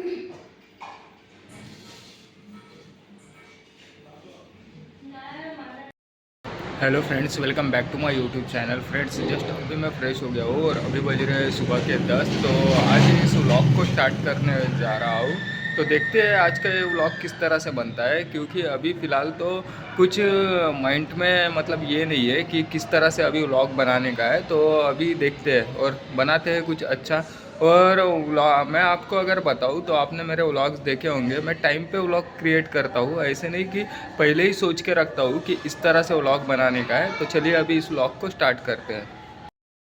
Hello friends, welcome back to my YouTube channel. Friends, just अभी मैं fresh हो गया हूँ और अभी बज रहे हैं सुबह के 10। तो आज इस व्लॉग को स्टार्ट करने जा रहा हूँ। तो देखते हैं आज का ये व्लॉग किस तरह से बनता है, क्योंकि अभी फ़िलहाल तो कुछ माइंड में मतलब ये नहीं है कि किस तरह से अभी व्लॉग बनाने का है। तो अभी देखते हैं और बनाते हैं कुछ अच्छा। और मैं आपको अगर बताऊँ तो आपने मेरे व्लॉग्स देखे होंगे, मैं टाइम पे व्लॉग क्रिएट करता हूँ, ऐसे नहीं कि पहले ही सोच के रखता हूँ कि इस तरह से व्लॉग बनाने का है। तो चलिए अभी इस व्लॉग को स्टार्ट करते हैं।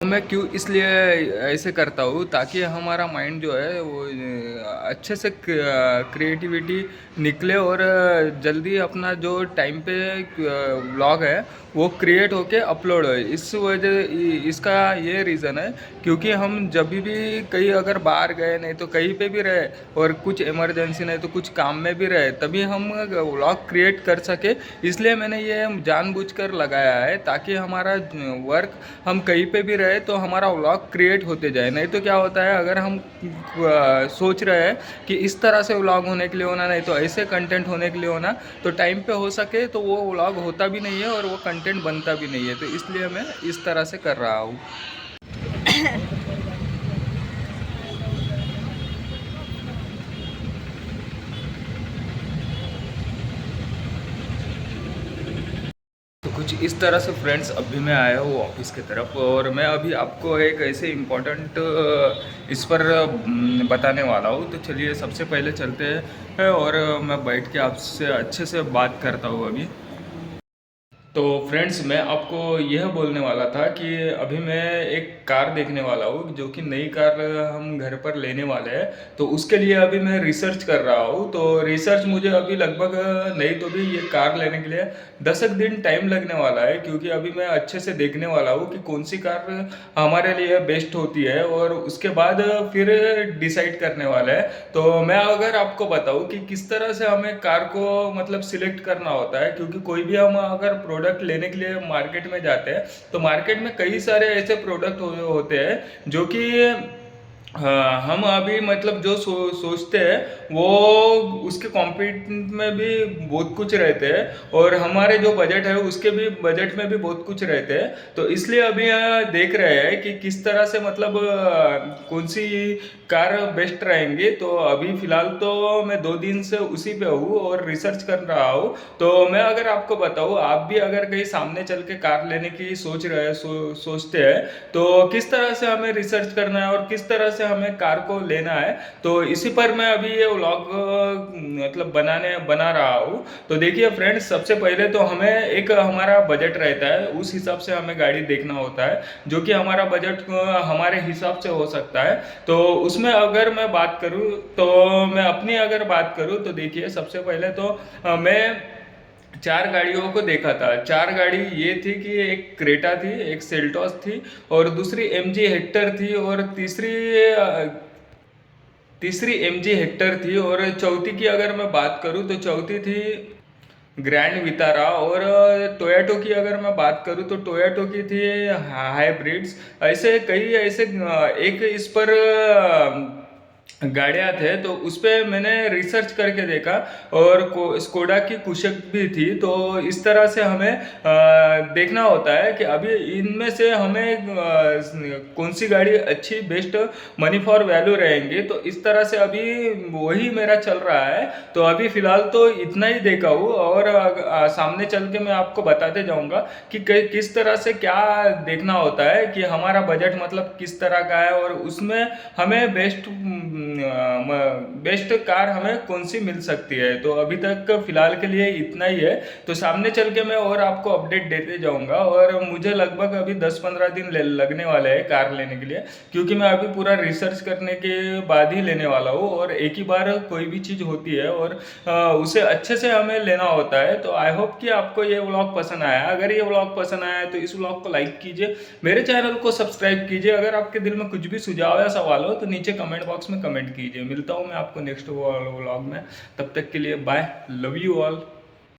तो मैं क्यों इसलिए ऐसे करता हूँ ताकि हमारा माइंड जो है वो अच्छे से क्रिएटिविटी निकले और जल्दी अपना जो टाइम पे व्लॉग है वो क्रिएट होके अपलोड हो। इस वजह इसका ये रीज़न है क्योंकि हम जब भी कहीं अगर बाहर गए, नहीं तो कहीं पे भी रहे और कुछ इमरजेंसी नहीं तो कुछ काम में भी रहे, तभी हम व्लॉग क्रिएट कर सके। इसलिए मैंने ये जानबूझकर लगाया है ताकि हमारा वर्क हम कहीं पे भी रहे तो हमारा व्लॉग क्रिएट होते जाए। नहीं तो क्या होता है, अगर हम सोच रहे हैं कि इस तरह से व्लॉग होने के लिए होना, नहीं तो ऐसे कंटेंट होने के लिए होना, तो टाइम पे हो सके तो वो व्लॉग होता भी नहीं है और वो कंटेंट बनता भी नहीं है। तो इसलिए मैं इस तरह से कर रहा हूँ। तो कुछ इस तरह से फ्रेंड्स, अभी मैं आया हूँ ऑफिस की तरफ और मैं अभी आपको एक ऐसे इम्पोर्टेंट इस पर बताने वाला हूँ। तो चलिए सबसे पहले चलते हैं और मैं बैठ के आपसे अच्छे से बात करता हूँ अभी। तो फ्रेंड्स, मैं आपको यह बोलने वाला था कि अभी मैं एक कार देखने वाला हूँ, जो कि नई कार हम घर पर लेने वाले हैं। तो उसके लिए अभी मैं रिसर्च कर रहा हूँ। तो रिसर्च मुझे अभी लगभग नहीं तो भी ये कार लेने के लिए 10 दिन टाइम लगने वाला है, क्योंकि अभी मैं अच्छे से देखने वाला हूँ कि कौन सी कार हमारे लिए बेस्ट होती है और उसके बाद फिर डिसाइड करने वाला है। तो मैं अगर आपको बताऊँ कि किस तरह से हमें कार को मतलब सिलेक्ट करना होता है, क्योंकि कोई भी हम अगर प्रोडक्ट लेने के लिए मार्केट में जाते हैं तो मार्केट में कई सारे ऐसे प्रोडक्ट होते हैं जो कि हाँ, हम अभी मतलब जो सोचते हैं वो उसके कॉम्पिट में भी बहुत कुछ रहते हैं और हमारे जो बजट है उसके भी बजट में भी बहुत कुछ रहते हैं। तो इसलिए अभी देख रहे हैं कि किस तरह से मतलब कौन सी कार बेस्ट रहेंगे। तो अभी फ़िलहाल तो मैं 2 दिन से उसी पे हूँ और रिसर्च कर रहा हूँ। तो मैं अगर आपको बताऊँ, आप भी अगर कहीं सामने चल के कार लेने की सोच रहे हैं, सोचते हैं, तो किस तरह से हमें रिसर्च करना है और किस तरह से हमें कार को लेना है, तो इसी पर मैं अभी ये व्लॉग मतलब बना रहा हूँ। तो देखिए फ्रेंड्स, सबसे पहले तो हमें एक हमारा बजट रहता है, उस हिसाब से हमें गाड़ी देखना होता है, जो कि हमारा बजट हमारे हिसाब से हो सकता है। तो उसमें अगर मैं बात करूँ, तो मैं अपनी अगर बात करूँ तो देखिए सबसे पहले तो मैं 4 गाड़ियों को देखा था। 4 गाड़ी ये थी कि एक क्रेटा थी, एक सेल्टॉस थी और दूसरी एमजी हेक्टर थी और तीसरी एमजी हेक्टर थी और चौथी की अगर मैं बात करूं तो चौथी थी ग्रैंड वितारा। और टोयोटो की अगर मैं बात करूं तो टोयोटो की थी हाइब्रिड्स। ऐसे कई ऐसे एक इस पर गाड़ियाँ थे, तो उस पर मैंने रिसर्च करके देखा और स्कोडा की कुशक भी थी। तो इस तरह से हमें देखना होता है कि अभी इनमें से हमें कौन सी गाड़ी अच्छी बेस्ट मनी फॉर वैल्यू रहेंगे। तो इस तरह से अभी वही मेरा चल रहा है। तो अभी फ़िलहाल तो इतना ही देखा हूँ और सामने चल के मैं आपको बताते जाऊँगा कि किस तरह से क्या देखना होता है कि हमारा बजट मतलब किस तरह का है और उसमें हमें बेस्ट कार हमें कौन सी मिल सकती है। तो अभी तक फिलहाल के लिए इतना ही है। तो सामने चल के मैं और आपको अपडेट देते जाऊंगा और मुझे लगभग अभी 10-15 दिन लगने वाले हैं कार लेने के लिए, क्योंकि मैं अभी पूरा रिसर्च करने के बाद ही लेने वाला हूँ और एक ही बार कोई भी चीज़ होती है और उसे अच्छे से हमें लेना होता है। तो आई होप कि आपको ये व्लॉग पसंद आया। अगर ये व्लॉग पसंद आया तो इस व्लॉग को लाइक कीजिए, मेरे चैनल को सब्सक्राइब कीजिए। अगर आपके दिल में कुछ भी सुझाव या सवाल हो तो नीचे कमेंट बॉक्स में कमेंट कीजिए। मिलता हूँ मैं आपको नेक्स्ट व्लॉग में, तब तक के लिए बाय, लव यू ऑल।